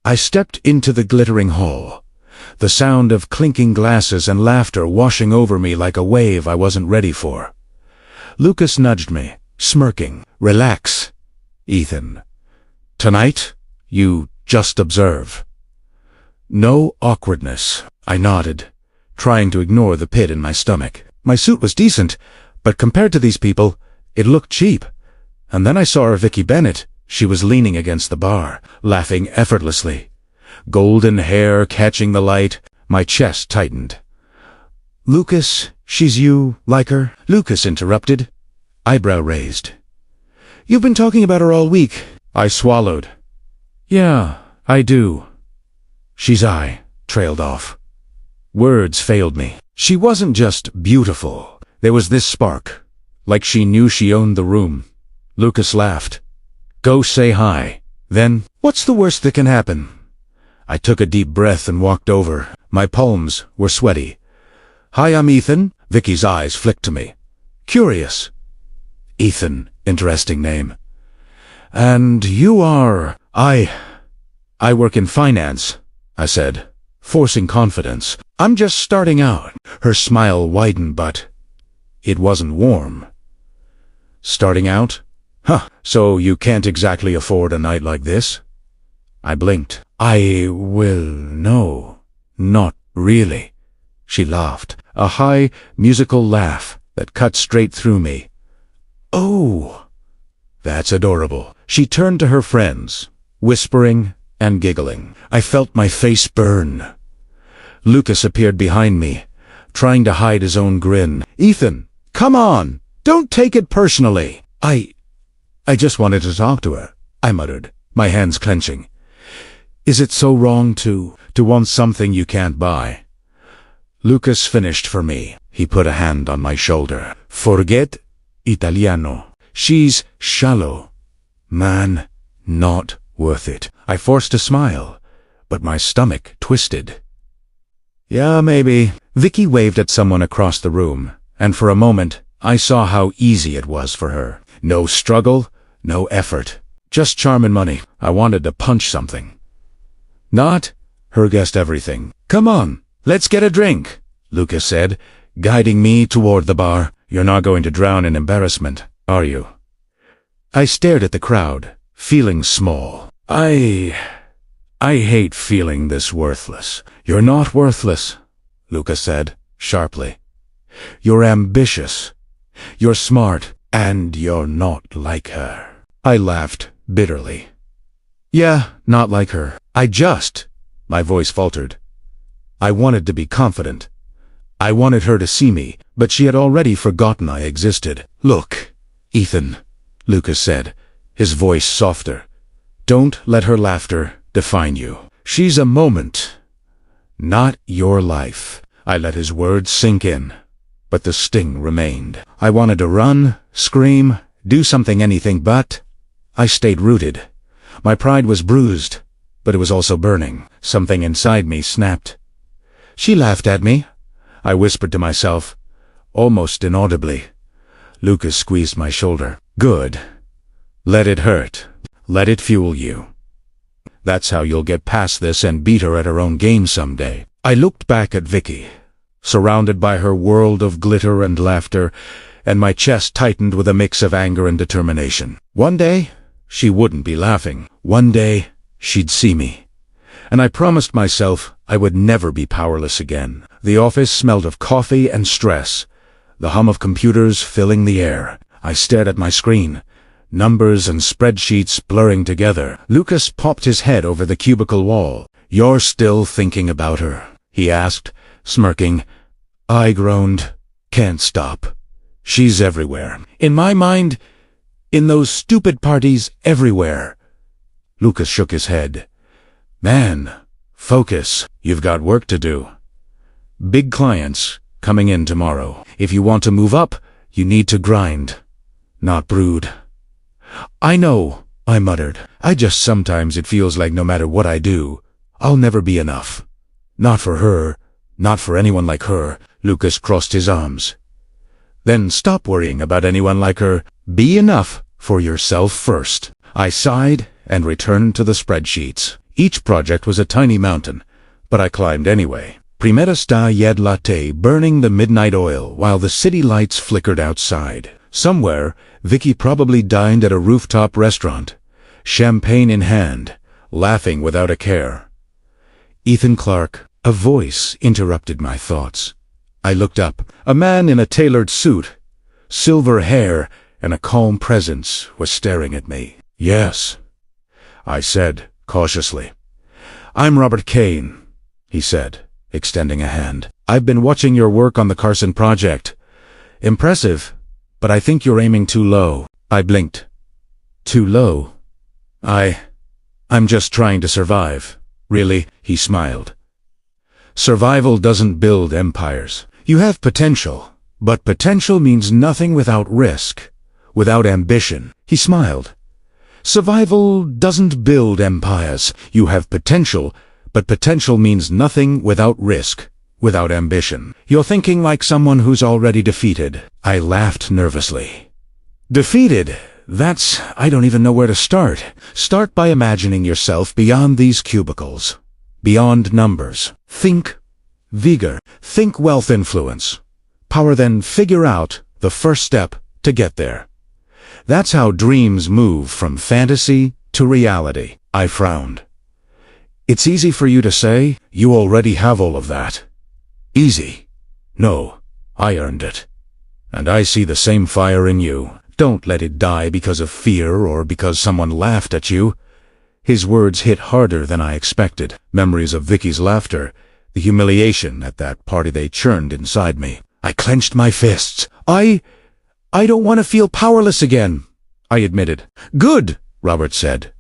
I stepped into the glittering hall, the sound of clinking glasses and laughter washing over me like a wave I wasn't ready for. Lucas nudged me, smirking. "Relax, Ethan. Tonight, you just observe." No awkwardness. I nodded, trying to ignore the pit in my stomach. My suit was decent, but compared to these people, it looked cheap. And then I saw her Vicky Bennett. She was leaning against the bar, laughing effortlessly. Golden hair catching the light, my chest tightened. "Lucas, she's you, like her?" Lucas interrupted, eyebrow raised. "You've been talking about her all week." I swallowed. "Yeah, I do." "She's I," trailed off. Words failed me. She wasn't just beautiful. There was this spark, like she knew she owned the room. Lucas laughed. "Go say hi. Then, what's the worst that can happen?" I took a deep breath and walked over. My palms were sweaty. "Hi, I'm Ethan." Vicky's eyes flicked to me. Curious. "Ethan, interesting name." "And you are—" I work in finance," I said, forcing confidence. "I'm just starting out." Her smile widened, but it wasn't warm. "Starting out? Huh, so you can't exactly afford a night like this?" I blinked. No, not really." She laughed, a high, musical laugh that cut straight through me. "Oh, that's adorable." She turned to her friends, whispering and giggling. I felt my face burn. Lucas appeared behind me, trying to hide his own grin. "Ethan, come on! Don't take it personally." I just wanted to talk to her," I muttered, my hands clenching. "Is it so wrong to want something you can't buy?" Lucas finished for me. He put a hand on my shoulder. "Forget Italiano. She's shallow. Man, not worth it." I forced a smile, but my stomach twisted. "Yeah, maybe." Vicky waved at someone across the room, and for a moment I saw how easy it was for her. No struggle, no effort, just charm and money. I wanted to punch something. Not her guessed everything. "Come on, let's get a drink," Lucas said, guiding me toward the bar. "You're not going to drown in embarrassment, are you?" I stared at the crowd, feeling small. I hate feeling this worthless." "You're not worthless," Lucas said, sharply. "You're ambitious. You're smart. And you're not like her." I laughed bitterly. "Yeah, not like her. My voice faltered. I wanted to be confident. I wanted her to see me, but she had already forgotten I existed. "Look, Ethan," Lucas said, his voice softer. "Don't let her laughter define you. She's a moment, not your life." I let his words sink in, but the sting remained. I wanted to run, scream, do anything, but I stayed rooted. My pride was bruised, but it was also burning. Something inside me snapped. "She laughed at me," I whispered to myself, almost inaudibly. Lucas squeezed my shoulder. "Good. Let it hurt. Let it fuel you. That's how you'll get past this and beat her at her own game someday." I looked back at Vicky, surrounded by her world of glitter and laughter, and my chest tightened with a mix of anger and determination. One day, she wouldn't be laughing. One day, she'd see me. And I promised myself I would never be powerless again. The office smelled of coffee and stress, the hum of computers filling the air. I stared at my screen, numbers and spreadsheets blurring together. Lucas popped his head over the cubicle wall. "You're still thinking about her?" he asked, smirking. I groaned. "Can't stop. She's everywhere. In my mind, in those stupid parties, everywhere." Lucas shook his head. "Man, focus. You've got work to do. Big clients coming in tomorrow. If you want to move up, you need to grind, not brood." "I know," I muttered. Sometimes it feels like no matter what I do, I'll never be enough. Not for her, not for anyone like her." Lucas crossed his arms. "Then stop worrying about anyone like her. Be enough for yourself first." I sighed and returned to the spreadsheets. Each project was a tiny mountain, but I climbed anyway. Primera sta yed latte burning the midnight oil while the city lights flickered outside. Somewhere, Vicky probably dined at a rooftop restaurant, champagne in hand, laughing without a care. Ethan Clarke, a voice interrupted my thoughts. I looked up. A man in a tailored suit, silver hair, and a calm presence was staring at me. "Yes," I said, cautiously. "I'm Robert Kane," he said, extending a hand. "I've been watching your work on the Carson project. Impressive, but I think you're aiming too low." I blinked. "Too low? I'm just trying to survive." "Really?" he smiled. "Survival doesn't build empires. You have potential, but potential means nothing without risk, without ambition." He smiled. "Survival doesn't build empires. You have potential, but potential means nothing without risk, without ambition. You're thinking like someone who's already defeated." I laughed nervously. "Defeated? I don't even know where to start." "Start by imagining yourself beyond these cubicles, beyond numbers. Think vigor, think wealth influence, power, then figure out the first step to get there. That's how dreams move from fantasy to reality." I frowned. "It's easy for you to say. You already have all of that." "Easy? No, I earned it. And I see the same fire in you. Don't let it die because of fear or because someone laughed at you." His words hit harder than I expected. Memories of Vicky's laughter, the humiliation at that party, they churned inside me. I clenched my fists. I don't want to feel powerless again," I admitted. "Good," Robert said.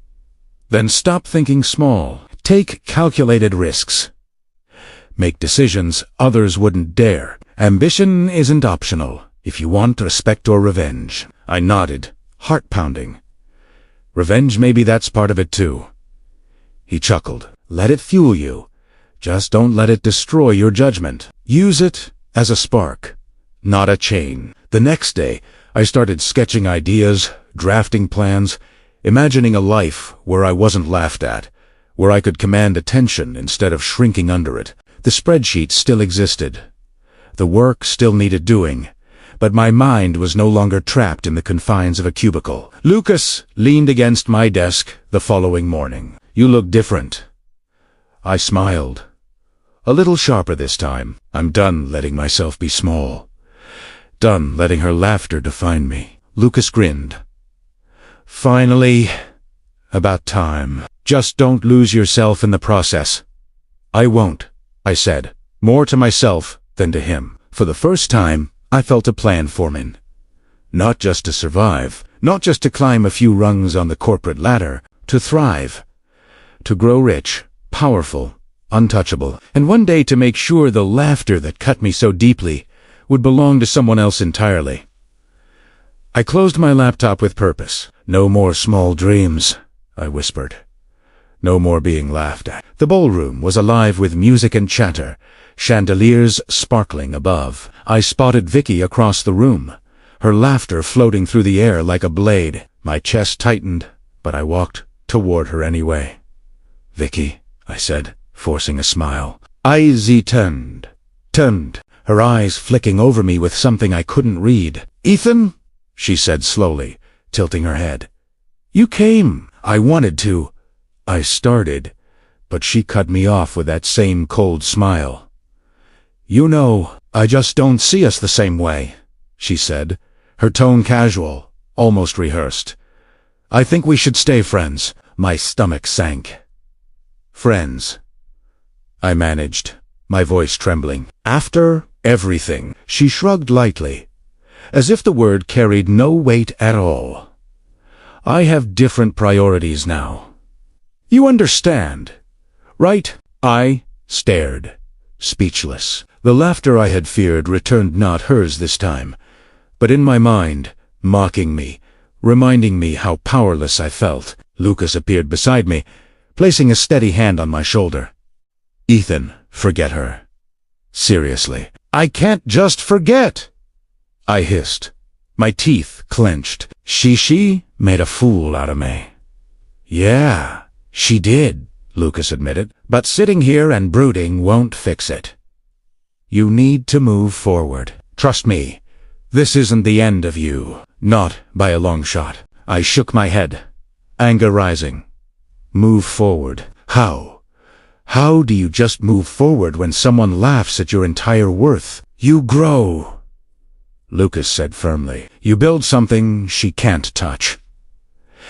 "Then stop thinking small. Take calculated risks. Make decisions others wouldn't dare. Ambition isn't optional if you want respect or revenge." I nodded, heart pounding. "Revenge, maybe that's part of it too." He chuckled. "Let it fuel you. Just don't let it destroy your judgment. Use it as a spark, not a chain." The next day, I started sketching ideas, drafting plans, imagining a life where I wasn't laughed at, where I could command attention instead of shrinking under it. The spreadsheet still existed. The work still needed doing, but my mind was no longer trapped in the confines of a cubicle. Lucas leaned against my desk the following morning. "You look different." I smiled. A little sharper this time. I'm done letting myself be small. Done letting her laughter define me. Lucas grinned. "Finally, about time. Just don't lose yourself in the process." "I won't," I said, more to myself than to him. For the first time, I felt a plan forming. Not just to survive, not just to climb a few rungs on the corporate ladder, to thrive, to grow rich, powerful, untouchable, and one day to make sure the laughter that cut me so deeply would belong to someone else entirely. I closed my laptop with purpose. "No more small dreams," I whispered. No more being laughed at. The ballroom was alive with music and chatter, chandeliers sparkling above. I spotted Vicky across the room, her laughter floating through the air like a blade. My chest tightened, but I walked toward her anyway. "Vicky," I said, forcing a smile. Sie turned, her eyes flicking over me with something I couldn't read. "Ethan," she said slowly, tilting her head. "You came." I wanted to. I started, but she cut me off with that same cold smile. "You know, I just don't see us the same way," she said, her tone casual, almost rehearsed. "I think we should stay friends." My stomach sank. "Friends," I managed, my voice trembling. "After everything." She shrugged lightly, as if the word carried no weight at all. "I have different priorities now. You understand, right?" I stared, speechless. The laughter I had feared returned, not hers this time, but in my mind, mocking me, reminding me how powerless I felt. Lucas appeared beside me, placing a steady hand on my shoulder. "Ethan, forget her. Seriously." "I can't just forget," I hissed, my teeth clenched. She made a fool out of me. Yeah, she did. Lucas admitted, but sitting here and brooding won't fix it. You need to move forward. Trust me, this isn't the end of you. Not by a long shot. I shook my head, anger rising. Move forward. How? How do you just move forward when someone laughs at your entire worth? You grow, Lucas said firmly. You build something she can't touch.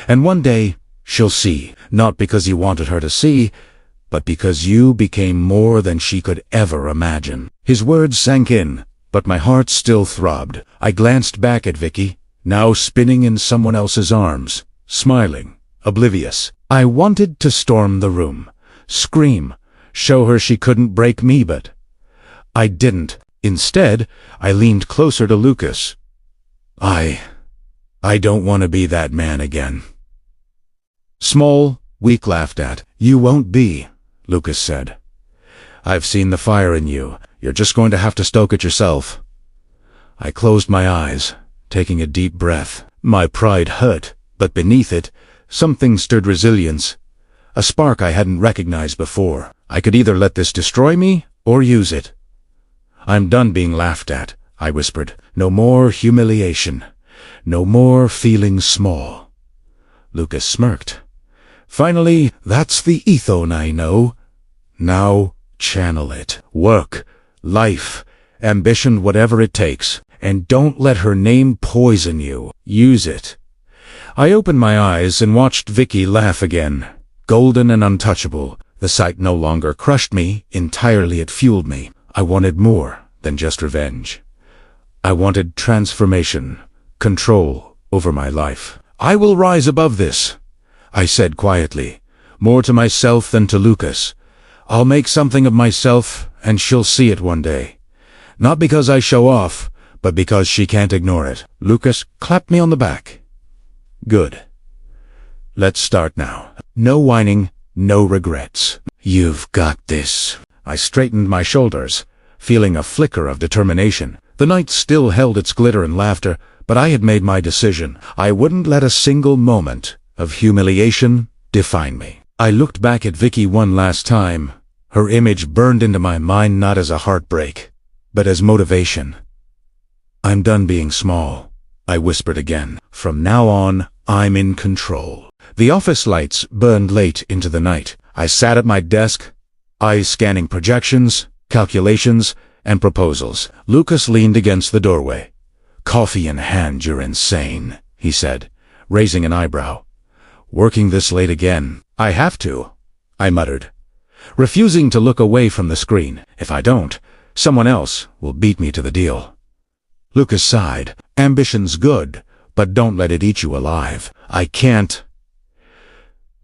And one day, she'll see, not because you wanted her to see, but because you became more than she could ever imagine. His words sank in, but my heart still throbbed. I glanced back at Vicky, now spinning in someone else's arms, smiling, oblivious. I wanted to storm the room, scream, show her she couldn't break me, but I didn't. Instead, I leaned closer to Lucas. I don't want to be that man again. Small, weak laughed at. You won't be, Lucas said. I've seen the fire in you. You're just going to have to stoke it yourself. I closed my eyes, taking a deep breath. My pride hurt, but beneath it, something stirred resilience. A spark I hadn't recognized before. I could either let this destroy me, or use it. I'm done being laughed at, I whispered. No more humiliation. No more feeling small. Lucas smirked. Finally, that's the ethos I know. Now, channel it. Work, life, ambition, whatever it takes. And don't let her name poison you. Use it. I opened my eyes and watched Vicky laugh again. Golden and untouchable. The sight no longer crushed me, entirely it fueled me. I wanted more than just revenge. I wanted transformation, control over my life. I will rise above this, I said quietly, more to myself than to Lucas. I'll make something of myself, and she'll see it one day. Not because I show off, but because she can't ignore it. Lucas clapped me on the back. Good. Let's start now. No whining, no regrets. You've got this. I straightened my shoulders, feeling a flicker of determination. The night still held its glitter and laughter, but I had made my decision. I wouldn't let a single moment of humiliation define me. I looked back at Vicky one last time. Her image burned into my mind not as a heartbreak, but as motivation. I'm done being small, I whispered again. From now on, I'm in control. The office lights burned late into the night. I sat at my desk, eyes scanning projections, calculations, and proposals. Lucas leaned against the doorway. Coffee in hand, you're insane, he said, raising an eyebrow. Working this late again. I have to, I muttered, refusing to look away from the screen. If I don't, someone else will beat me to the deal. Lucas sighed. Ambition's good, but don't let it eat you alive. I can't.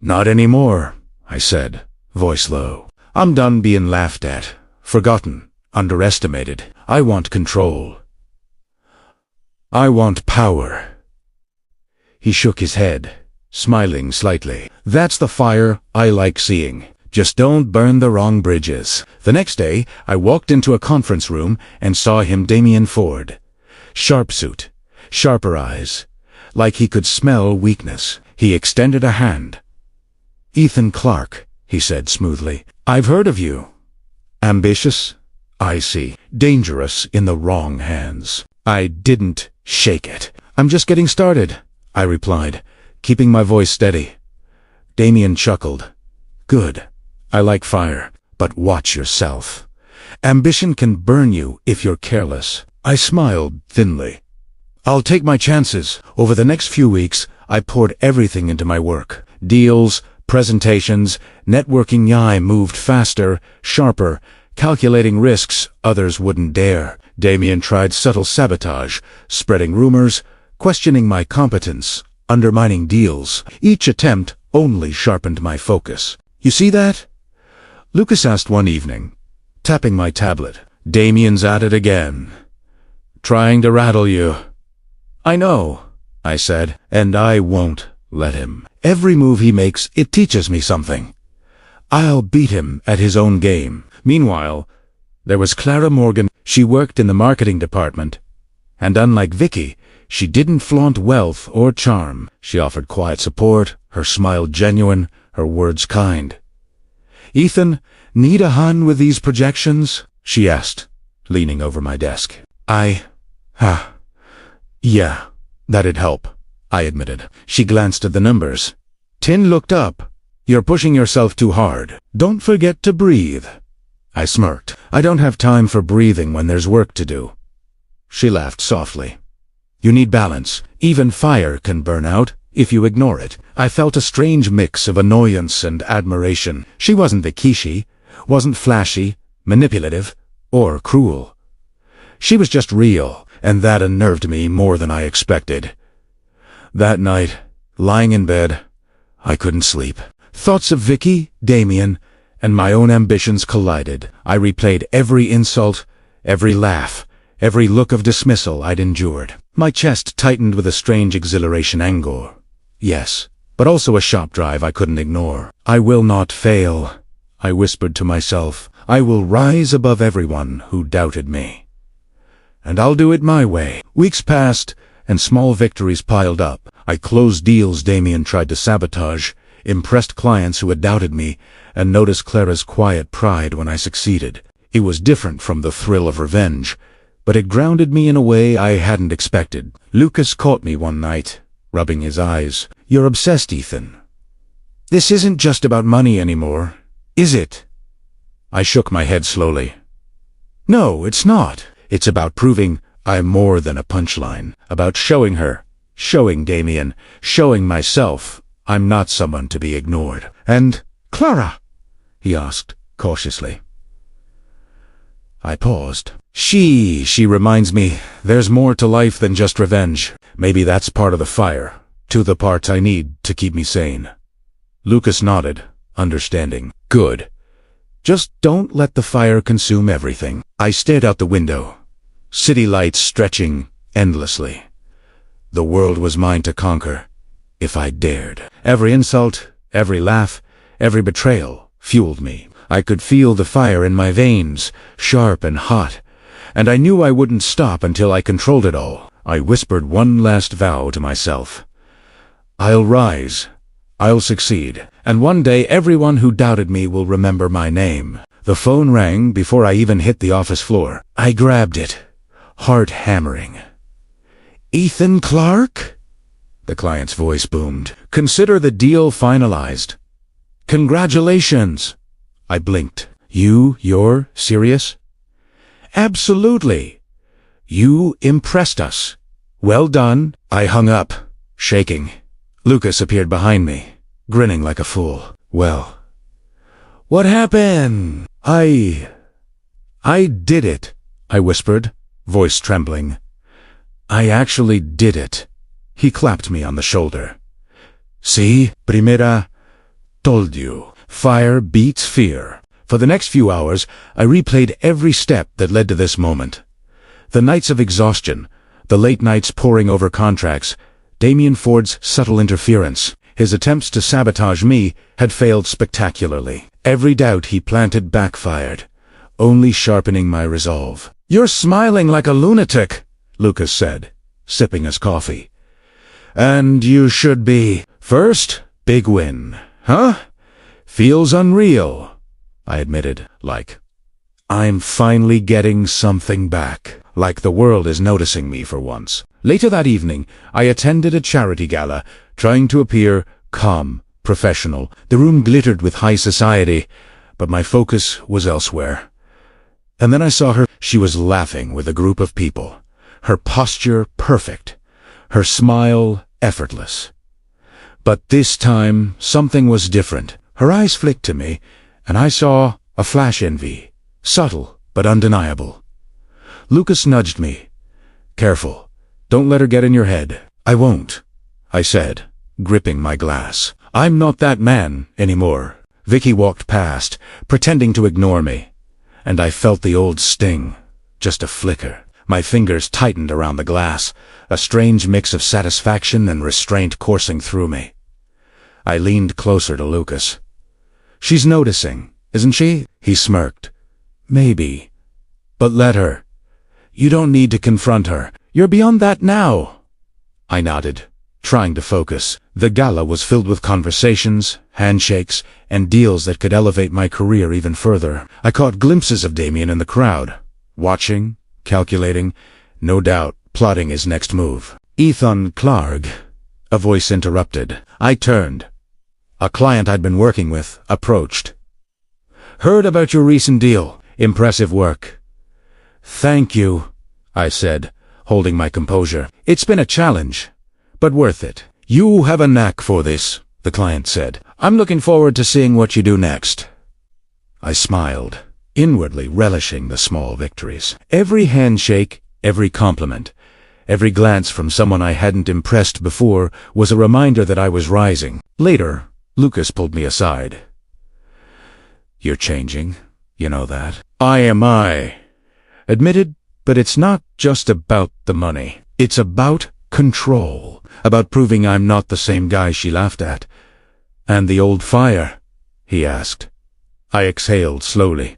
Not anymore, I said, voice low. I'm done being laughed at, forgotten, underestimated. I want control. I want power. He shook his head, smiling slightly. That's the fire I like seeing. Just don't burn the wrong bridges. The next day, I walked into a conference room and saw him, Damien Ford. Sharp suit, sharper eyes, like he could smell weakness. He extended a hand. Ethan Clark, he said smoothly. I've heard of you. Ambitious, I see. Dangerous in the wrong hands. I didn't shake it. I'm just getting started, I replied, keeping my voice steady. Damien chuckled. Good. I like fire, but watch yourself. Ambition can burn you if you're careless. I smiled thinly. I'll take my chances. Over the next few weeks, I poured everything into my work. Deals, presentations, networking. I moved faster, sharper, calculating risks others wouldn't dare. Damien tried subtle sabotage, spreading rumors, questioning my competence, undermining deals. Each attempt only sharpened my focus. You see that? Lucas asked one evening, tapping my tablet. Damien's at it again. Trying to rattle you. I know, I said, and I won't let him. Every move he makes, it teaches me something. I'll beat him at his own game. Meanwhile, there was Clara Morgan. She worked in the marketing department, and unlike Vicky, she didn't flaunt wealth or charm. She offered quiet support, her smile genuine, her words kind. "Ethan, need a hun with these projections?" she asked, leaning over my desk. Yeah, that'd help, I admitted. She glanced at the numbers. Tin looked up. "You're pushing yourself too hard. Don't forget to breathe." I smirked. "I don't have time for breathing when there's work to do." She laughed softly. "You need balance. Even fire can burn out if you ignore it." I felt a strange mix of annoyance and admiration. She wasn't Vikishi, wasn't flashy, manipulative, or cruel. She was just real, and that unnerved me more than I expected. That night, lying in bed, I couldn't sleep. Thoughts of Vicky, Damien, and my own ambitions collided. I replayed every insult, every laugh, every look of dismissal I'd endured. My chest tightened with a strange exhilaration. Anger, yes, but also a shop drive I couldn't ignore. "I will not fail," I whispered to myself. "I will rise above everyone who doubted me. And I'll do it my way." Weeks passed, and small victories piled up. I closed deals Damien tried to sabotage, impressed clients who had doubted me, and noticed Clara's quiet pride when I succeeded. It was different from the thrill of revenge, but it grounded me in a way I hadn't expected. Lucas caught me one night, rubbing his eyes. "You're obsessed, Ethan. This isn't just about money anymore, is it?" I shook my head slowly. "No, it's not. It's about proving I'm more than a punchline. About showing her, showing Damien, showing myself I'm not someone to be ignored." "And Clara?" he asked, cautiously. I paused. She reminds me there's more to life than just revenge. Maybe that's part of the fire, to the parts I need to keep me sane." Lucas nodded, understanding. "Good. Just don't let the fire consume everything." I stared out the window, city lights stretching endlessly. The world was mine to conquer, if I dared. Every insult, every laugh, every betrayal fueled me. I could feel the fire in my veins, sharp and hot, and I knew I wouldn't stop until I controlled it all. I whispered one last vow to myself. "I'll rise, I'll succeed, and one day everyone who doubted me will remember my name." The phone rang before I even hit the office floor. I grabbed it, heart hammering. "Ethan Clark?" The client's voice boomed. "Consider the deal finalized." "Congratulations." I blinked. You're serious?" "Absolutely. You impressed us. Well done." I hung up, shaking. Lucas appeared behind me, grinning like a fool. "Well, what happened?" I did it," I whispered, voice trembling. "I actually did it." He clapped me on the shoulder. "See, Primera, told you. Fire beats fear." For the next few hours, I replayed every step that led to this moment. The nights of exhaustion, the late nights poring over contracts, Damien Ford's subtle interference. His attempts to sabotage me had failed spectacularly. Every doubt he planted backfired, only sharpening my resolve. "You're smiling like a lunatic," Lucas said, sipping his coffee. "And you should be. First, big win. Huh? Feels unreal," I admitted, like I'm finally getting something back, like the world is noticing me for once. Later that evening, I attended a charity gala, trying to appear calm, professional. The room glittered with high society, but my focus was elsewhere. And then I saw her. She was laughing with a group of people, her posture perfect, her smile effortless. But this time, something was different. Her eyes flicked to me, and I saw a flash envy, subtle but undeniable. Lucas nudged me. "Careful. Don't let her get in your head." "I won't," I said, gripping my glass. "I'm not that man anymore." Vicky walked past, pretending to ignore me, and I felt the old sting, just a flicker. My fingers tightened around the glass, a strange mix of satisfaction and restraint coursing through me. I leaned closer to Lucas. "She's noticing, isn't she?" He smirked. "Maybe. But let her. You don't need to confront her. You're beyond that now." I nodded, trying to focus. The gala was filled with conversations, handshakes, and deals that could elevate my career even further. I caught glimpses of Damien in the crowd, watching, calculating, no doubt plotting his next move. "Ethan Clark," a voice interrupted. I turned. A client I'd been working with approached. "Heard about your recent deal. Impressive work." "Thank you," I said, holding my composure. "It's been a challenge, but worth it." "You have a knack for this," the client said. "I'm looking forward to seeing what you do next." I smiled, inwardly relishing the small victories. Every handshake, every compliment, every glance from someone I hadn't impressed before was a reminder that I was rising. Later, Lucas pulled me aside. "You're changing, you know that." I admitted, but it's not just about the money. It's about control, about proving I'm not the same guy she laughed at. "And the old fire?" he asked. I exhaled slowly.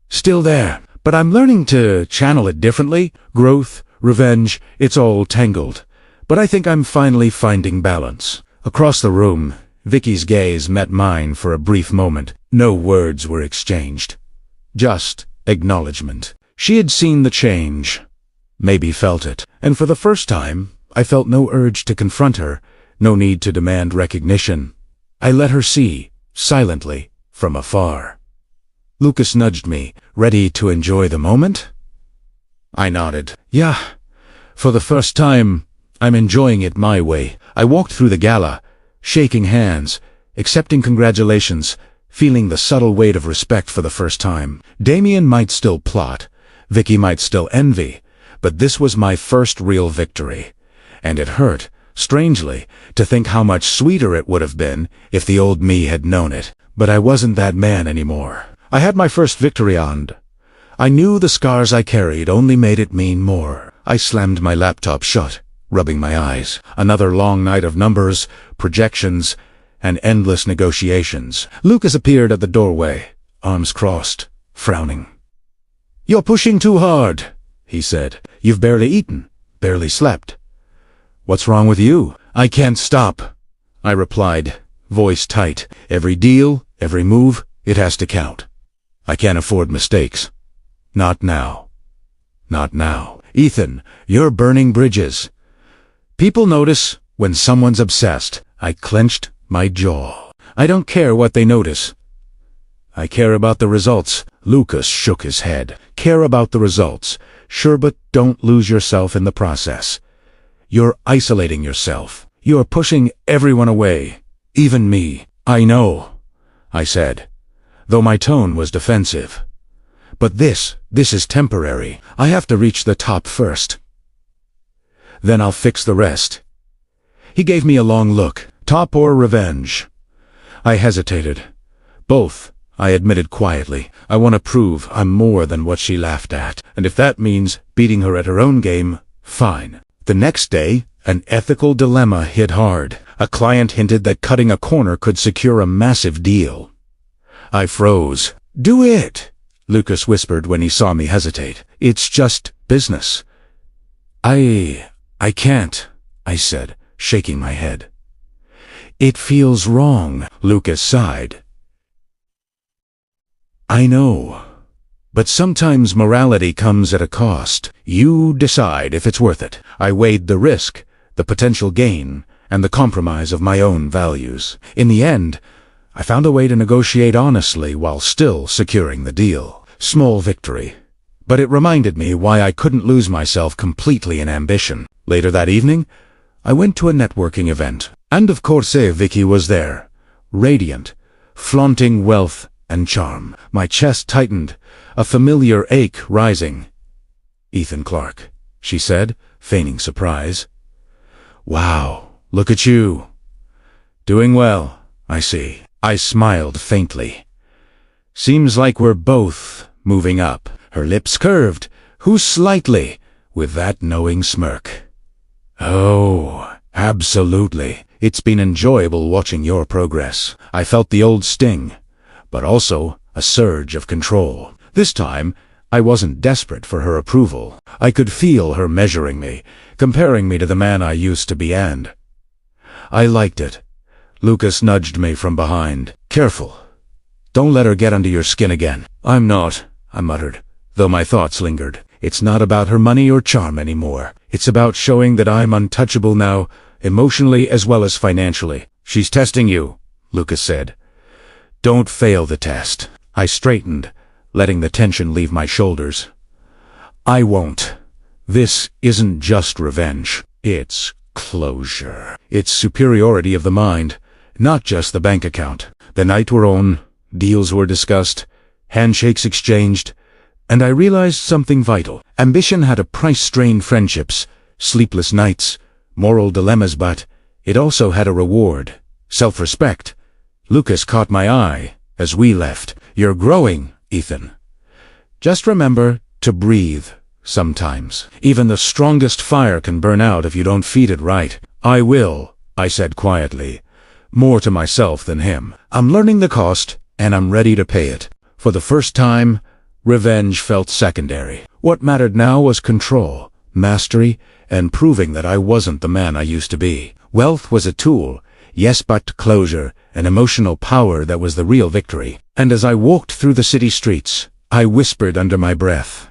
"Still there, but I'm learning to channel it differently. Growth, revenge, it's all tangled. But I think I'm finally finding balance." Across the room, Vicky's gaze met mine for a brief moment. No words were exchanged. Just acknowledgement. She had seen the change, maybe felt it, and for the first time, I felt no urge to confront her, no need to demand recognition. I let her see, silently, from afar. Lucas nudged me, ready to enjoy the moment. I nodded. "Yeah, for the first time, I'm enjoying it my way." I walked through the gala, shaking hands, accepting congratulations, feeling the subtle weight of respect for the first time. Damien might still plot, Vicky might still envy, but this was my first real victory. And it hurt, strangely, to think how much sweeter it would have been if the old me had known it. But I wasn't that man anymore. I had my first victory and I knew the scars I carried only made it mean more. I slammed my laptop shut, rubbing my eyes. Another long night of numbers, projections, and endless negotiations. Lucas appeared at the doorway, arms crossed, frowning. "You're pushing too hard," he said. "You've barely eaten, barely slept." "What's wrong with you?" "I can't stop," I replied, voice tight. "Every deal, every move, it has to count. I can't afford mistakes. Not now. Not now. Ethan, you're burning bridges. People notice when someone's obsessed." I clenched my jaw. "I don't care what they notice. I care about the results." Lucas shook his head. "Care about the results. Sure, but don't lose yourself in the process. You're isolating yourself. You're pushing everyone away, even me." "I know," I said, though my tone was defensive. "But this is temporary. I have to reach the top first. Then I'll fix the rest." He gave me a long look. "Top or revenge?" I hesitated. "Both," I admitted quietly. "I want to prove I'm more than what she laughed at. And if that means beating her at her own game, fine." The next day, an ethical dilemma hit hard. A client hinted that cutting a corner could secure a massive deal. I froze. "Do it," Lucas whispered when he saw me hesitate. "It's just business." I can't," I said, shaking my head. "It feels wrong," Lucas sighed. "I know. But sometimes morality comes at a cost. You decide if it's worth it." I weighed the risk, the potential gain, and the compromise of my own values. In the end, I found a way to negotiate honestly while still securing the deal. Small victory. But it reminded me why I couldn't lose myself completely in ambition. Later that evening, I went to a networking event. And of course Vicky was there, radiant, flaunting wealth and charm. My chest tightened, a familiar ache rising. "Ethan Clark," she said, feigning surprise. "Wow, look at you. Doing well, I see." I smiled faintly. "Seems like we're both moving up." Her lips curved, who slightly, with that knowing smirk. "Oh, absolutely. It's been enjoyable watching your progress." I felt the old sting, but also a surge of control. This time, I wasn't desperate for her approval. I could feel her measuring me, comparing me to the man I used to be and I liked it. Lucas nudged me from behind. Careful. Don't let her get under your skin again. I'm not, I muttered, though my thoughts lingered. It's not about her money or charm anymore. It's about showing that I'm untouchable now, emotionally as well as financially. She's testing you, Lucas said. Don't fail the test. I straightened, letting the tension leave my shoulders. I won't. This isn't just revenge. It's closure. It's superiority of the mind, not just the bank account. The night wore on, deals were discussed, handshakes exchanged, and I realized something vital. Ambition had a price: strained friendships, sleepless nights, moral dilemmas, but it also had a reward: self-respect. Lucas caught my eye as we left. You're growing, Ethan. Just remember to breathe sometimes. Even the strongest fire can burn out if you don't feed it right. I will, I said quietly, more to myself than him. I'm learning the cost, and I'm ready to pay it. For the first time, revenge felt secondary. What mattered now was control, mastery, and proving that I wasn't the man I used to be. Wealth was a tool, yes, but closure and emotional power, that was the real victory. And as I walked through the city streets, I whispered under my breath,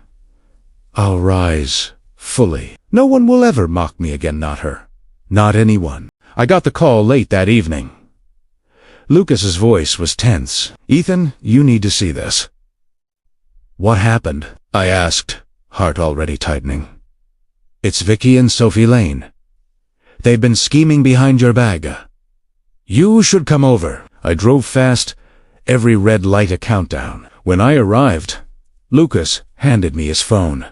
I'll rise fully. No one will ever mock me again, not her. Not anyone. I got the call late that evening. Lucas's voice was tense. Ethan, you need to see this. What happened? I asked, heart already tightening. It's Vicky and Sophie Lane. They've been scheming behind your back. You should come over. I drove fast, every red light a countdown. When I arrived, Lucas handed me his phone.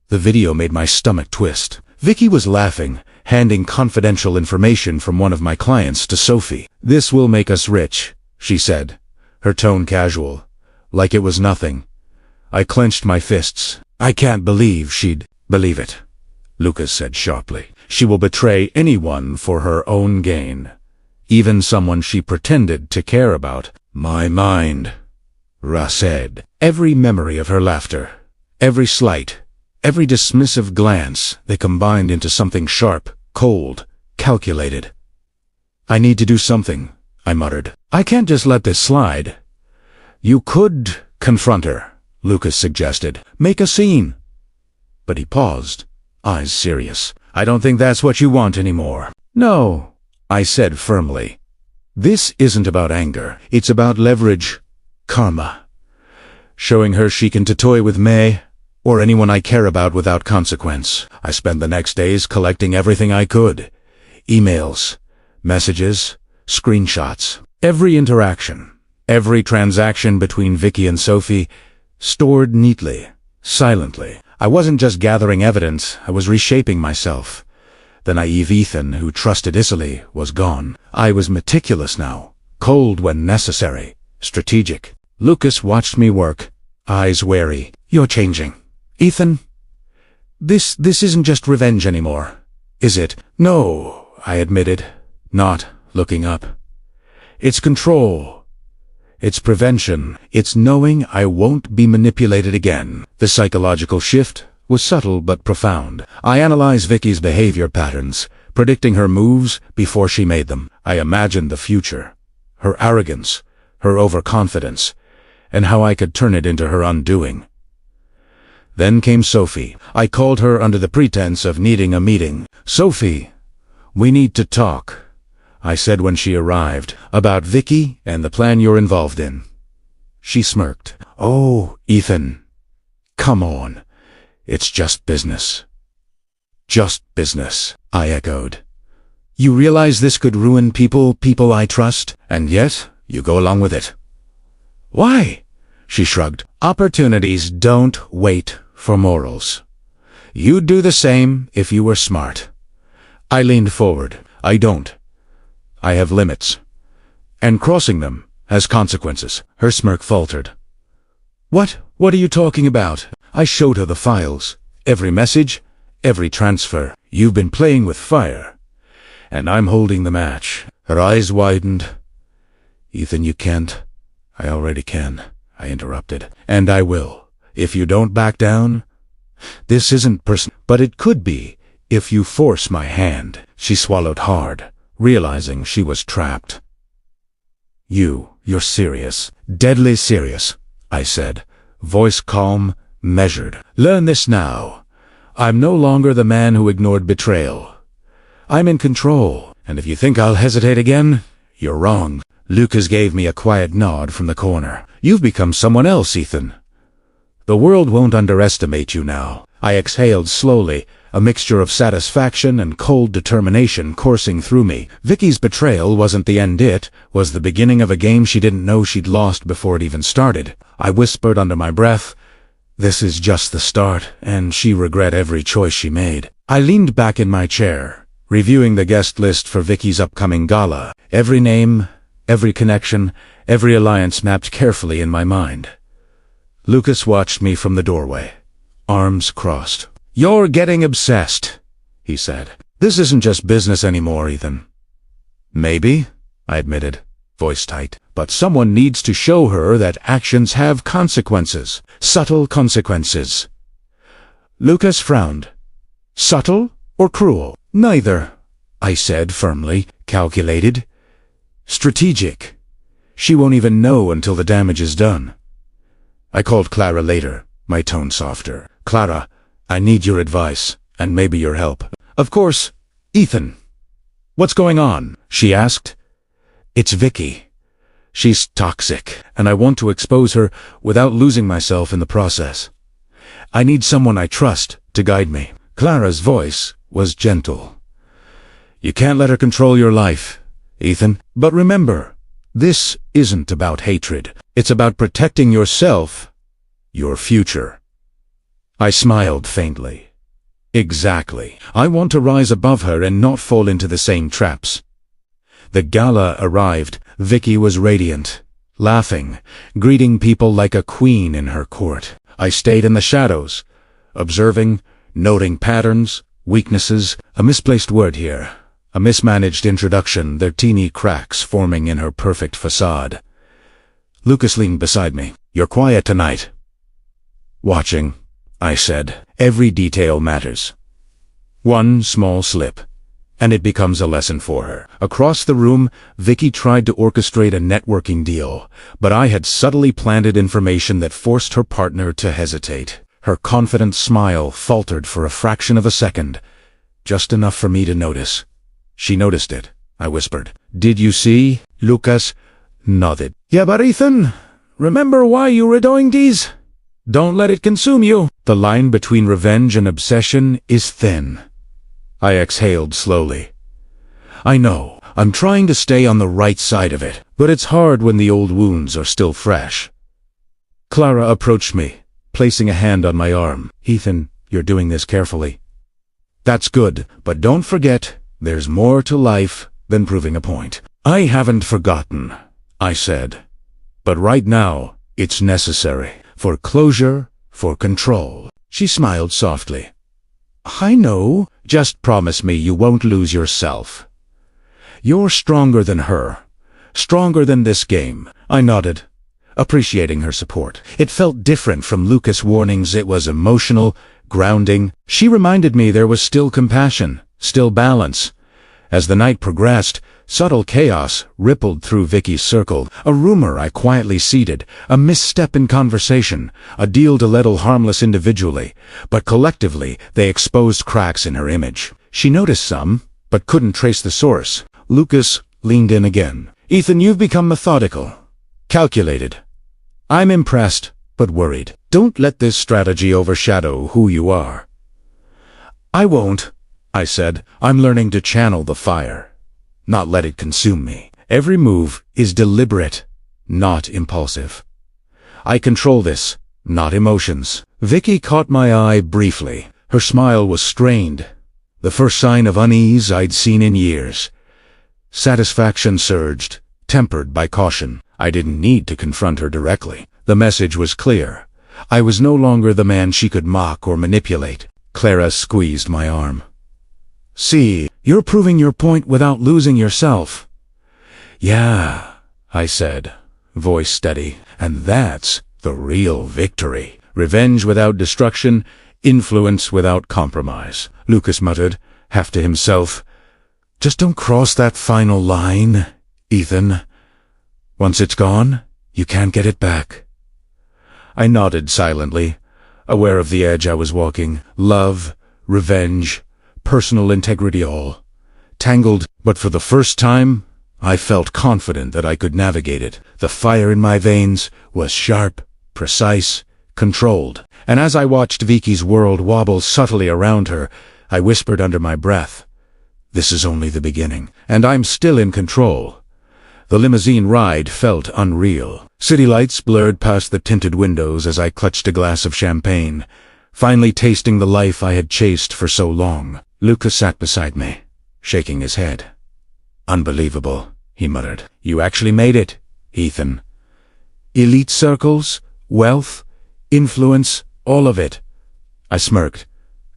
The video made my stomach twist. Vicky was laughing, handing confidential information from one of my clients to Sophie. This will make us rich, she said, her tone casual, like it was nothing. I clenched my fists. I can't believe she'd believe it, Lucas said sharply. She will betray anyone for her own gain, even someone she pretended to care about. My mind, Ra said. Every memory of her laughter, every slight, every dismissive glance, they combined into something sharp, cold, calculated. I need to do something, I muttered. I can't just let this slide. You could confront her, Lucas suggested. Make a scene. But he paused, eyes serious. I don't think that's what you want anymore. No, I said firmly. This isn't about anger. It's about leverage, karma. Showing her she can toy with May, or anyone I care about, without consequence. I spent the next days collecting everything I could. Emails, messages, screenshots. Every interaction, every transaction between Vicky and Sophie, stored neatly, silently. I wasn't just gathering evidence, I was reshaping myself. The naive Ethan who trusted Italy was gone. I was meticulous now, cold when necessary, strategic. Lucas watched me work, eyes wary. You're changing. Ethan, this isn't just revenge anymore, is it? No, I admitted, not looking up. It's control. It's prevention. It's knowing I won't be manipulated again. The psychological shift was subtle but profound. I analyzed Vicky's behavior patterns, predicting her moves before she made them. I imagined the future, her arrogance, her overconfidence, and how I could turn it into her undoing. Then came Sophie. I called her under the pretense of needing a meeting. Sophie, we need to talk, I said when she arrived, about Vicky and the plan you're involved in. She smirked. Oh, Ethan, come on. It's just business. Just business, I echoed. You realize this could ruin people I trust, and yet you go along with it. Why? She shrugged. Opportunities don't wait for morals. You'd do the same if you were smart. I leaned forward. I don't. I have limits. And crossing them has consequences. Her smirk faltered. What are you talking about? I showed her the files. Every message, every transfer. You've been playing with fire, and I'm holding the match. Her eyes widened. Ethan, you can't. I already can, I interrupted. And I will. If you don't back down. This isn't personal, but it could be if you force my hand. She swallowed hard, realizing she was trapped. You're serious. Deadly serious, I said, voice calm, measured. Learn this now. I'm no longer the man who ignored betrayal. I'm in control, and if you think I'll hesitate again, you're wrong. Lucas gave me a quiet nod from the corner. You've become someone else, Ethan. The world won't underestimate you now. I exhaled slowly, a mixture of satisfaction and cold determination coursing through me. Vicky's betrayal wasn't the end, it was the beginning of a game she didn't know she'd lost before it even started. I whispered under my breath, "This is just the start, and she regret every choice she made." I leaned back in my chair, reviewing the guest list for Vicky's upcoming gala. Every name, every connection, every alliance mapped carefully in my mind. Lucas watched me from the doorway, arms crossed. "You're getting obsessed," he said. "This isn't just business anymore, Ethan." "Maybe," I admitted, voice tight. "But someone needs to show her that actions have consequences. Subtle consequences." Lucas frowned. "Subtle or cruel?" "Neither," I said firmly. "Calculated. Strategic. She won't even know until the damage is done." I called Clara later, my tone softer. "Clara, I need your advice, and maybe your help." "Of course, Ethan. What's going on?" she asked. "It's Vicky. She's toxic, and I want to expose her without losing myself in the process. I need someone I trust to guide me." Clara's voice was gentle. "You can't let her control your life, Ethan. But remember, this isn't about hatred. It's about protecting yourself, your future." I smiled faintly. "Exactly. I want to rise above her and not fall into the same traps." The gala arrived. Vicky was radiant, laughing, greeting people like a queen in her court. I stayed in the shadows, observing, noting patterns, weaknesses, a misplaced word here, a mismanaged introduction, their teeny cracks forming in her perfect facade. Lucas leaned beside me. "You're quiet tonight." "Watching," I said. "Every detail matters. One small slip, and it becomes a lesson for her." Across the room, Vicky tried to orchestrate a networking deal, but I had subtly planted information that forced her partner to hesitate. Her confident smile faltered for a fraction of a second, just enough for me to notice. "She noticed it," I whispered. "Did you see?" Lucas nodded. "Yeah, but Ethan, remember why you were doing these? Don't let it consume you." The line between revenge and obsession is thin. I exhaled slowly. "I know. I'm trying to stay on the right side of it, but it's hard when the old wounds are still fresh." Clara approached me, placing a hand on my arm. "Ethan, you're doing this carefully." "That's good, but don't forget, there's more to life than proving a point." "I haven't forgotten," I said. "But right now, it's necessary. For closure, for control." She smiled softly. "I know. Just promise me you won't lose yourself. You're stronger than her. Stronger than this game." I nodded, appreciating her support. It felt different from Lucas' warnings. It was emotional, grounding. She reminded me there was still compassion, still balance. As the night progressed, subtle chaos rippled through Vicky's circle. A rumor I quietly seeded, a misstep in conversation, a deal to little harmless individually, but collectively they exposed cracks in her image. She noticed some, but couldn't trace the source. Lucas leaned in again. "Ethan, you've become methodical, calculated. I'm impressed, but worried. Don't let this strategy overshadow who you are." "I won't," I said. "I'm learning to channel the fire, not let it consume me. Every move is deliberate, not impulsive. I control this, not emotions." Vicky caught my eye briefly. Her smile was strained, the first sign of unease I'd seen in years. Satisfaction surged, tempered by caution. I didn't need to confront her directly. The message was clear. I was no longer the man she could mock or manipulate. Clara squeezed my arm. "See, you're proving your point without losing yourself." "Yeah," I said, voice steady, "and that's the real victory. Revenge without destruction, influence without compromise." Lucas muttered, half to himself, Just don't cross that final line, Ethan. Once it's gone, you can't get it back. I nodded silently, aware of the edge I was walking. Love, revenge, personal integrity, all tangled, but for the first time, I felt confident that I could navigate it. The fire in my veins was sharp, precise, controlled, and as I watched Vicky's world wobble subtly around her, I whispered under my breath, "This is only the beginning, and I'm still in control." The limousine ride felt unreal. City lights blurred past the tinted windows as I clutched a glass of champagne, finally tasting the life I had chased for so long. Lucas sat beside me, shaking his head. "Unbelievable," he muttered. "You actually made it, Ethan. Elite circles, wealth, influence, all of it." I smirked.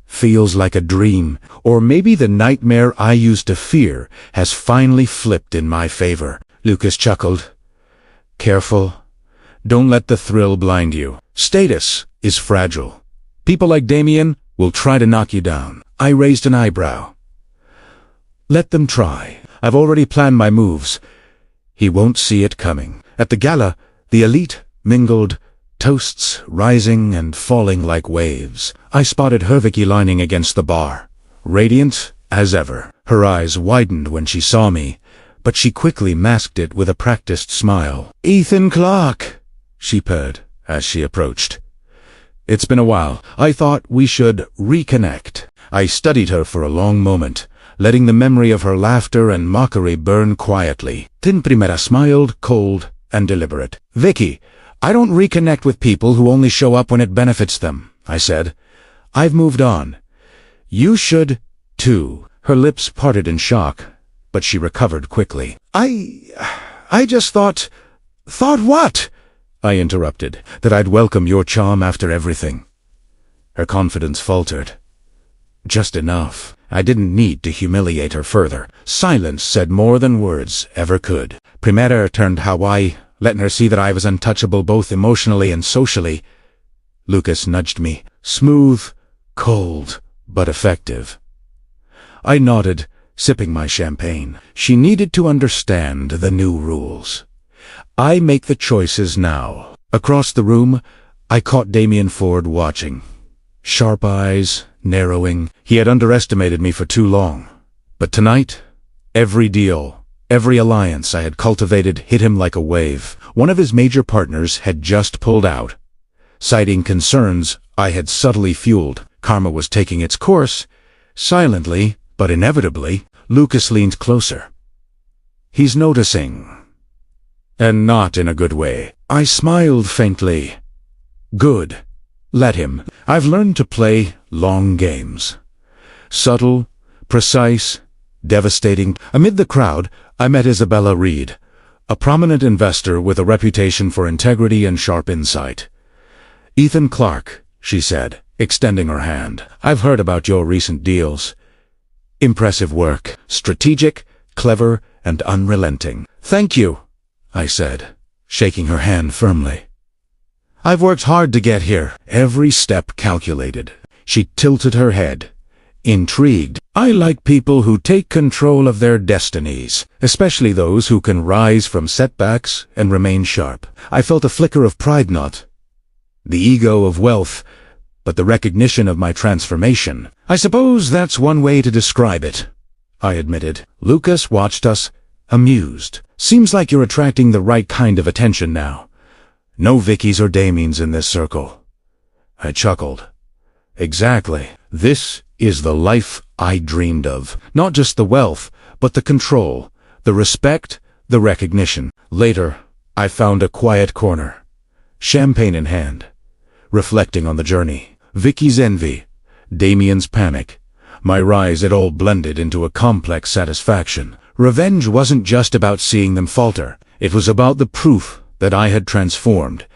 "Feels like a dream, or maybe the nightmare I used to fear has finally flipped in my favor." Lucas chuckled. "Careful. Don't let the thrill blind you. Status is fragile. People like Damien will try to knock you down." I raised an eyebrow. "Let them try. I've already planned my moves. He won't see it coming." At the gala, the elite mingled, toasts rising and falling like waves. I spotted Vicky lining against the bar, radiant as ever. Her eyes widened when she saw me, but she quickly masked it with a practiced smile. "Ethan Clark," she purred as she approached. "It's been a while. I thought we should reconnect." I studied her for a long moment, letting the memory of her laughter and mockery burn quietly. Then Primera smiled, cold and deliberate. "Vicky, I don't reconnect with people who only show up when it benefits them," I said. "I've moved on. You should, too." Her lips parted in shock, but she recovered quickly. I just thought..." "Thought what?" I interrupted. "That I'd welcome your charm after everything." Her confidence faltered. Just enough. I didn't need to humiliate her further. Silence said more than words ever could. Primera turned Hawaii, letting her see that I was untouchable both emotionally and socially. Lucas nudged me. Smooth, cold, but effective. I nodded, sipping my champagne. She needed to understand the new rules. I make the choices now. Across the room, I caught Damien Ford watching. Sharp eyes, narrowing. He had underestimated me for too long. But tonight, every deal, every alliance I had cultivated hit him like a wave. One of his major partners had just pulled out, citing concerns I had subtly fueled. Karma was taking its course. Silently, but inevitably, Lucas leaned closer. "He's noticing. And not in a good way." I smiled faintly. "Good. Let him. I've learned to play long games. Subtle, precise, devastating." Amid the crowd, I met Isabella Reed, a prominent investor with a reputation for integrity and sharp insight. "Ethan Clark," she said, extending her hand. "I've heard about your recent deals. Impressive work. Strategic, clever, and unrelenting." "Thank you," I said, shaking her hand firmly. "I've worked hard to get here, every step calculated." She tilted her head, intrigued. "I like people who take control of their destinies, especially those who can rise from setbacks and remain sharp." I felt a flicker of pride, not the ego of wealth, but the recognition of my transformation. "I suppose that's one way to describe it," I admitted. Lucas watched us, amused. "Seems like you're attracting the right kind of attention now. No Vickies or Damiens in this circle." I chuckled. "Exactly. This is the life I dreamed of. Not just the wealth, but the control, the respect, the recognition." Later, I found a quiet corner, champagne in hand, reflecting on the journey. Vicky's envy, Damien's panic, my rise, it all blended into a complex satisfaction. Revenge wasn't just about seeing them falter. It was about the proof that I had transformed,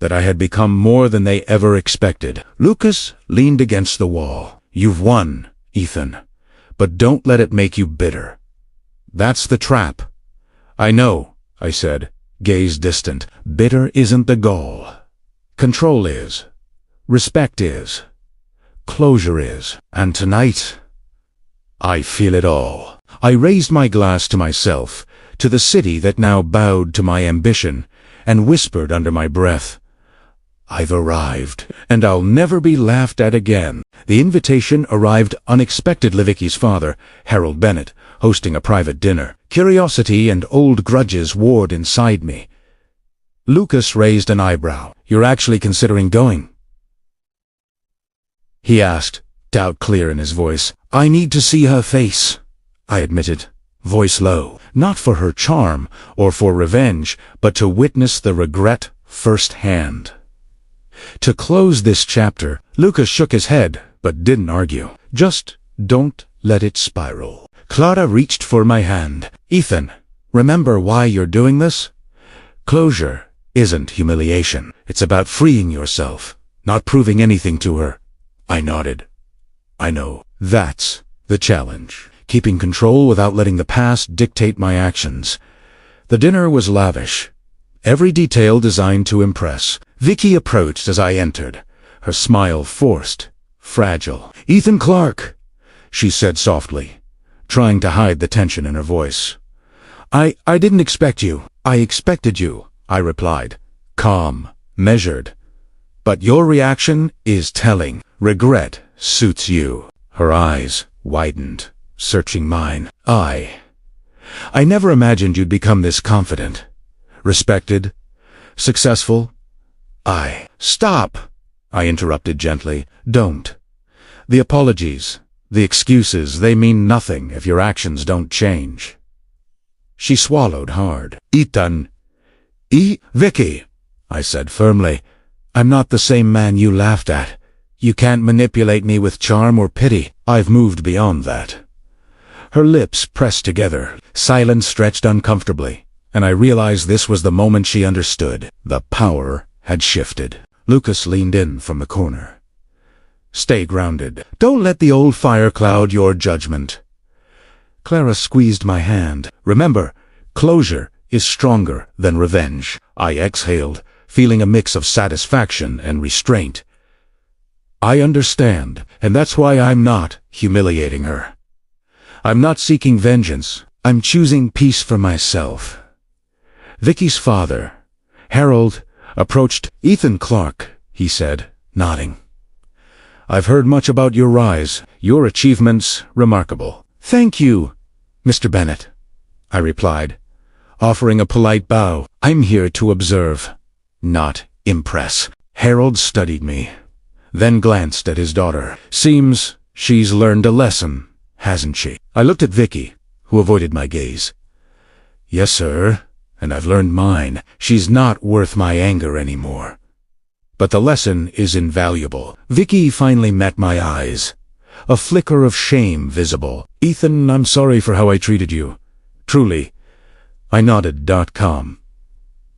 that I had become more than they ever expected. Lucas leaned against the wall. "You've won, Ethan, but don't let it make you bitter. That's the trap." "I know," I said, gaze distant. "Bitter isn't the goal. Control is. Respect is. Closure is. And tonight, I feel it all. I raised my glass to myself, to the city that now bowed to my ambition, and whispered under my breath, I've arrived, and I'll never be laughed at again. The invitation arrived unexpectedly. Vicky's father, Harold Bennett, hosting a private dinner. Curiosity and old grudges warred inside me. Lucas raised an eyebrow. You're actually considering going? He asked, doubt clear in his voice. I need to see her face, I admitted, voice low, not for her charm or for revenge, but to witness the regret firsthand. To close this chapter, Lucas shook his head, but didn't argue. Just don't let it spiral. Clara reached for my hand. Ethan, remember why you're doing this? Closure isn't humiliation. It's about freeing yourself, not proving anything to her. I nodded. I know. That's the challenge. Keeping control without letting the past dictate my actions. The dinner was lavish. Every detail designed to impress. Vicky approached as I entered, her smile forced, fragile. Ethan Clark, she said softly, trying to hide the tension in her voice. I didn't expect you. I expected you, I replied, calm, measured. But your reaction is telling. Regret suits you. Her eyes widened, searching mine. I never imagined you'd become this confident, respected, successful. Stop, I interrupted gently. Don't. The apologies, the excuses, they mean nothing if your actions don't change. She swallowed hard. Ethan. Vicky, I said firmly. I'm not the same man you laughed at. You can't manipulate me with charm or pity. I've moved beyond that. Her lips pressed together. Silence stretched uncomfortably, and I realized this was the moment she understood. The power had shifted. Lucas leaned in from the corner. Stay grounded. Don't let the old fire cloud your judgment. Clara squeezed my hand. Remember, closure is stronger than revenge. I exhaled, feeling a mix of satisfaction and restraint. I understand, and that's why I'm not humiliating her. I'm not seeking vengeance. I'm choosing peace for myself. Vicky's father, Harold, approached. Ethan Clark, he said, nodding. I've heard much about your rise. Your achievements remarkable. Thank you, Mr. Bennett, I replied, offering a polite bow. I'm here to observe, not impress. Harold studied me, then glanced at his daughter. Seems she's learned a lesson, hasn't she? I looked at Vicky, who avoided my gaze. Yes, sir, and I've learned mine. She's not worth my anger anymore. But the lesson is invaluable. Vicky finally met my eyes, a flicker of shame visible. Ethan, I'm sorry for how I treated you. Truly. I nodded. Calm.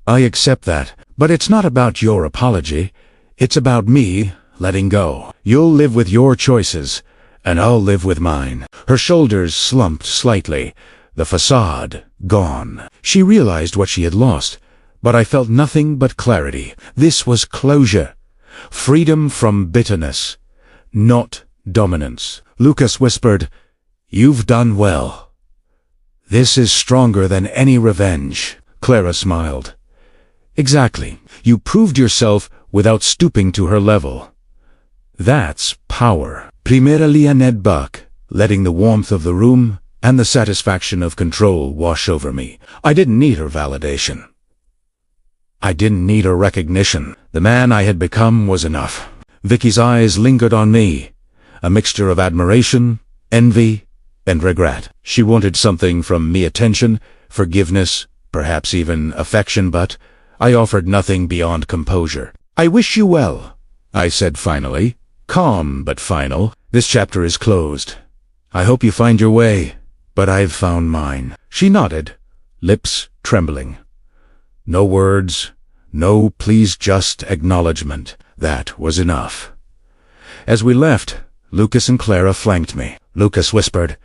I accept that, but it's not about your apology. It's about me letting go. You'll live with your choices, and I'll live with mine. Her shoulders slumped slightly, the facade gone. She realized what she had lost, but I felt nothing but clarity. This was closure, freedom from bitterness, not dominance. Lucas whispered, You've done well. This is stronger than any revenge. Clara smiled. Exactly. You proved yourself without stooping to her level. That's power. Primera Lia Ned Buck, letting the warmth of the room and the satisfaction of control wash over me. I didn't need her validation. I didn't need her recognition. The man I had become was enough. Vicky's eyes lingered on me, a mixture of admiration, envy, and regret. She wanted something from me: attention, forgiveness, perhaps even affection, but I offered nothing beyond composure. I wish you well, I said finally, calm but final. This chapter is closed. I hope you find your way, but I've found mine. She nodded, lips trembling. No words, no please, just acknowledgement. That was enough. As we left, Lucas and Clara flanked me. Lucas whispered,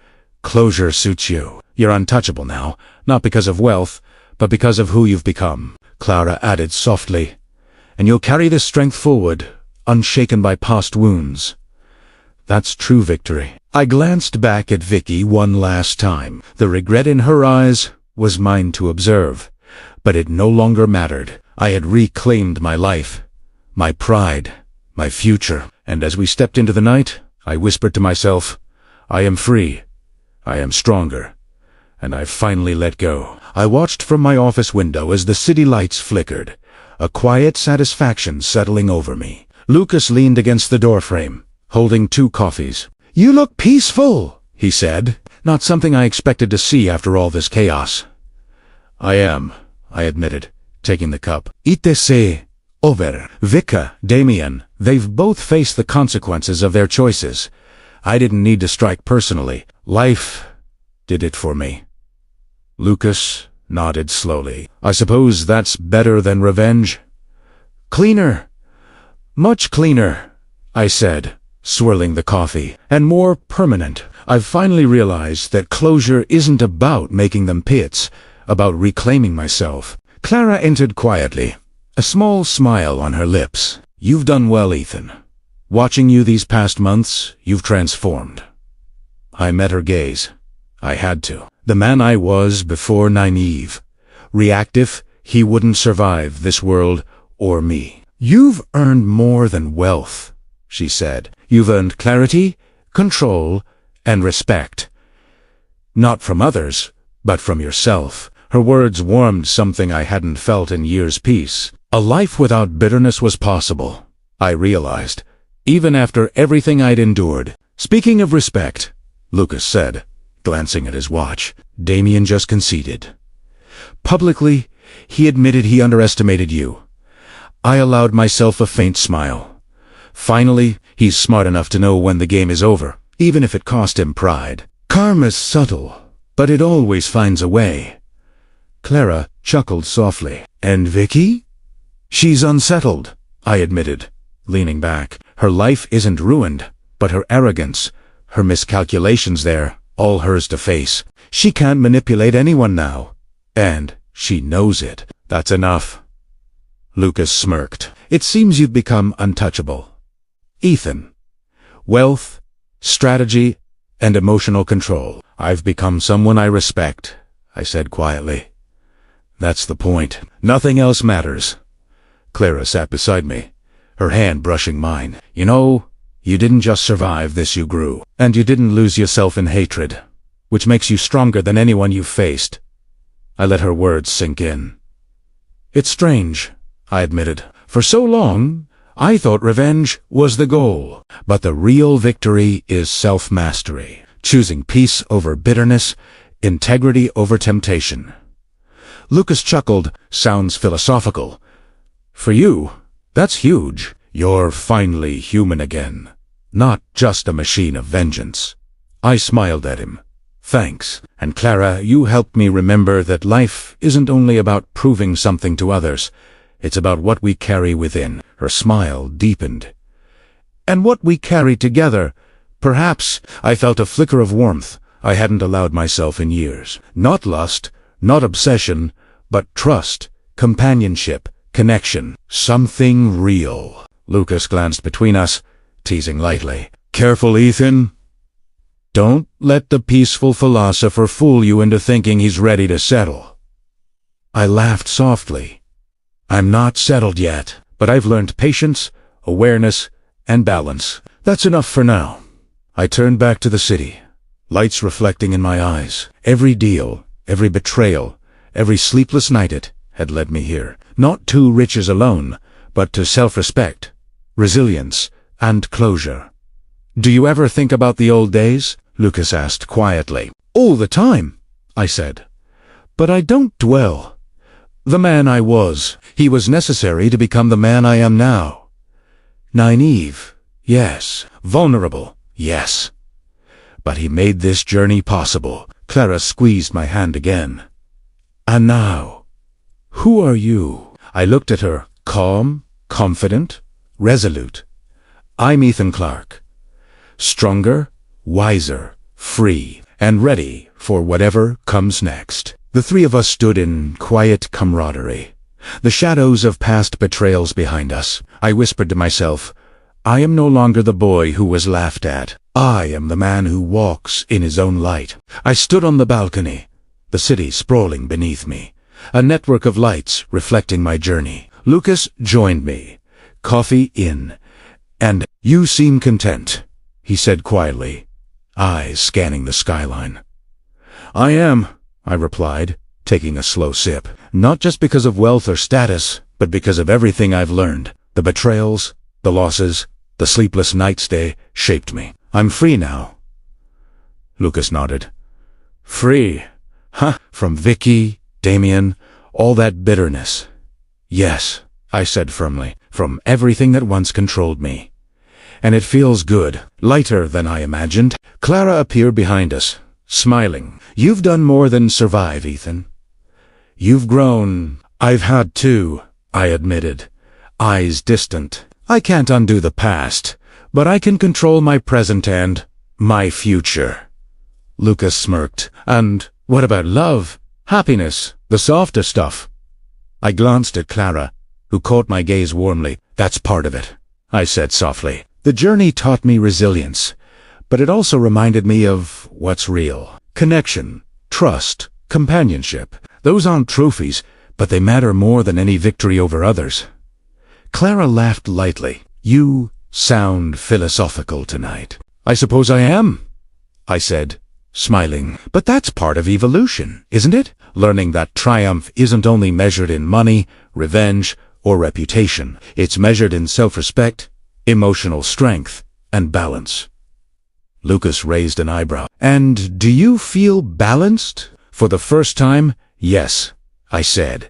Closure suits you. You're untouchable now, not because of wealth, but because of who you've become. Clara added softly, and you'll carry this strength forward, unshaken by past wounds. That's true victory. I glanced back at Vicky one last time. The regret in her eyes was mine to observe. But it no longer mattered. I had reclaimed my life, my pride, my future. And as we stepped into the night, I whispered to myself, I am free. I am stronger. And I've finally let go. I watched from my office window as the city lights flickered, a quiet satisfaction settling over me. Lucas leaned against the doorframe, holding 2 coffees. You look peaceful, he said, not something I expected to see after all this chaos. I am, I admitted, taking the cup. Itse over. Vika, Damien, they've both faced the consequences of their choices. I didn't need to strike personally. Life did it for me. Lucas nodded slowly. I suppose that's better than revenge? Cleaner. Much cleaner, I said, swirling the coffee. And more permanent. I've finally realized that closure isn't about making them pits, about reclaiming myself. Clara entered quietly, a small smile on her lips. You've done well, Ethan. Watching you these past months, you've transformed. I met her gaze. I had to. The man I was before, naive, reactive, he wouldn't survive this world or me. You've earned more than wealth, she said. You've earned clarity, control, and respect. Not from others, but from yourself. Her words warmed something I hadn't felt in years. Peace. A life without bitterness was possible, I realized, even after everything I'd endured. Speaking of respect, Lucas said, glancing at his watch, Damien just conceded. Publicly, he admitted he underestimated you. I allowed myself a faint smile. Finally, he's smart enough to know when the game is over, even if it cost him pride. Karma's subtle, but it always finds a way. Clara chuckled softly. And Vicky? She's unsettled, I admitted, leaning back. Her life isn't ruined, but her arrogance, her miscalculations there, all hers to face. She can't manipulate anyone now. And she knows it. That's enough. Lucas smirked. It seems you've become untouchable. Ethan. Wealth, strategy, and emotional control. I've become someone I respect, I said quietly. That's the point. Nothing else matters. Clara sat beside me, her hand brushing mine. You know, you didn't just survive this, you grew. And you didn't lose yourself in hatred, which makes you stronger than anyone you've faced. I let her words sink in. It's strange, I admitted. For so long, I thought revenge was the goal. But the real victory is self-mastery, choosing peace over bitterness, integrity over temptation. Lucas chuckled. Sounds philosophical. For you, that's huge. You're finally human again, not just a machine of vengeance. I smiled at him. Thanks. And Clara, you helped me remember that life isn't only about proving something to others. It's about what we carry within. Her smile deepened. And what we carry together. Perhaps I felt a flicker of warmth I hadn't allowed myself in years. Not lust, not obsession, but trust, companionship, connection. Something real. Lucas glanced between us, teasing lightly. Careful, Ethan. Don't let the peaceful philosopher fool you into thinking he's ready to settle. I laughed softly. I'm not settled yet, but I've learned patience, awareness, and balance. That's enough for now. I turned back to the city, lights reflecting in my eyes. Every deal, every betrayal, every sleepless night it had led me here. Not to riches alone, but to self-respect, resilience, and closure. Do you ever think about the old days? Lucas asked quietly. All the time, I said. But I don't dwell. The man I was, he was necessary to become the man I am now. Naive, yes. Vulnerable, yes. But he made this journey possible. Clara squeezed my hand again. And now, who are you? I looked at her, calm, confident, resolute. I'm Ethan Clark. Stronger, wiser, free, and ready for whatever comes next. The three of us stood in quiet camaraderie, the shadows of past betrayals behind us. I whispered to myself, I am no longer the boy who was laughed at. I am the man who walks in his own light. I stood on the balcony, the city sprawling beneath me, a network of lights reflecting my journey. Lucas joined me, coffee in, and "You seem content," he said quietly, eyes scanning the skyline. "I am," I replied, taking a slow sip. "Not just because of wealth or status, but because of everything I've learned. The betrayals, the losses, the sleepless nights they shaped me. I'm free now." Lucas nodded. "Free? Huh? From Vicky, Damien, all that bitterness?" "Yes," I said firmly, "from everything that once controlled me. And it feels good, lighter than I imagined." Clara appeared behind us, smiling. "You've done more than survive, Ethan. You've grown." "I've had too," I admitted, eyes distant. "I can't undo the past, but I can control my present and my future." Lucas smirked. "And what about love, happiness, the softer stuff?" I glanced at Clara, who caught my gaze warmly. "That's part of it," I said softly. "The journey taught me resilience, but it also reminded me of what's real. Connection, trust, companionship. Those aren't trophies, but they matter more than any victory over others." Clara laughed lightly. "You sound philosophical tonight." "I suppose I am," I said, smiling. "But that's part of evolution, isn't it? Learning that triumph isn't only measured in money, revenge, or reputation. It's measured in self-respect, emotional strength, and balance." Lucas raised an eyebrow. "And do you feel balanced?" "For the first time, yes," I said,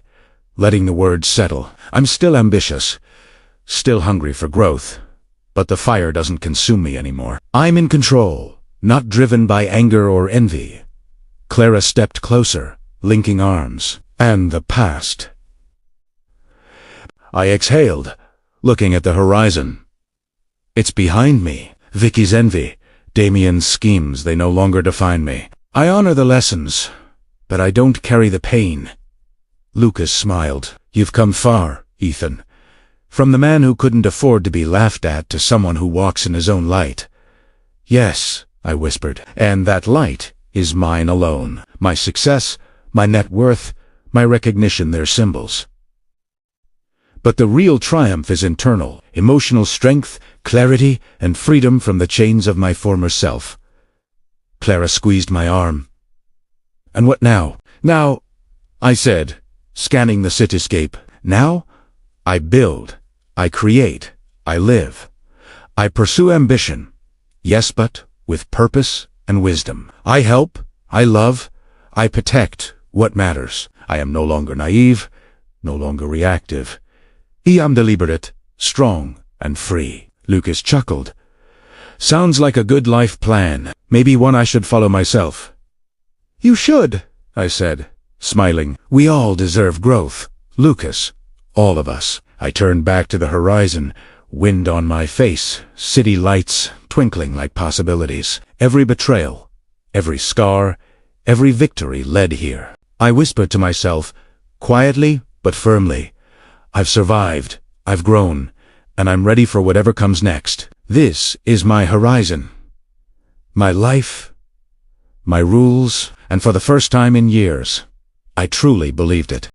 letting the words settle. "I'm still ambitious, still hungry for growth, but the fire doesn't consume me anymore. I'm in control, not driven by anger or envy." Clara stepped closer, linking arms. "And the past?" I exhaled, looking at the horizon. "It's behind me. Vicky's envy, Damien's schemes, they no longer define me. I honor the lessons, but I don't carry the pain." Lucas smiled. "You've come far, Ethan. From the man who couldn't afford to be laughed at to someone who walks in his own light." "Yes," I whispered, "and that light is mine alone. My success, my net worth, my recognition, they're symbols. But the real triumph is internal, emotional strength, clarity, and freedom from the chains of my former self." Clara squeezed my arm. "And what now?" "Now," I said, scanning the cityscape, "now I build, I create, I live. I pursue ambition, yes, but with purpose and wisdom. I help, I love, I protect what matters. I am no longer naive, no longer reactive. I am deliberate, strong, and free." Lucas chuckled. "Sounds like a good life plan. Maybe one I should follow myself." "You should," I said, smiling. "We all deserve growth, Lucas. All of us." I turned back to the horizon, wind on my face, city lights twinkling like possibilities. Every betrayal, every scar, every victory led here. I whispered to myself, quietly but firmly, "I've survived, I've grown, and I'm ready for whatever comes next. This is my horizon, my life, my rules," and for the first time in years, I truly believed it.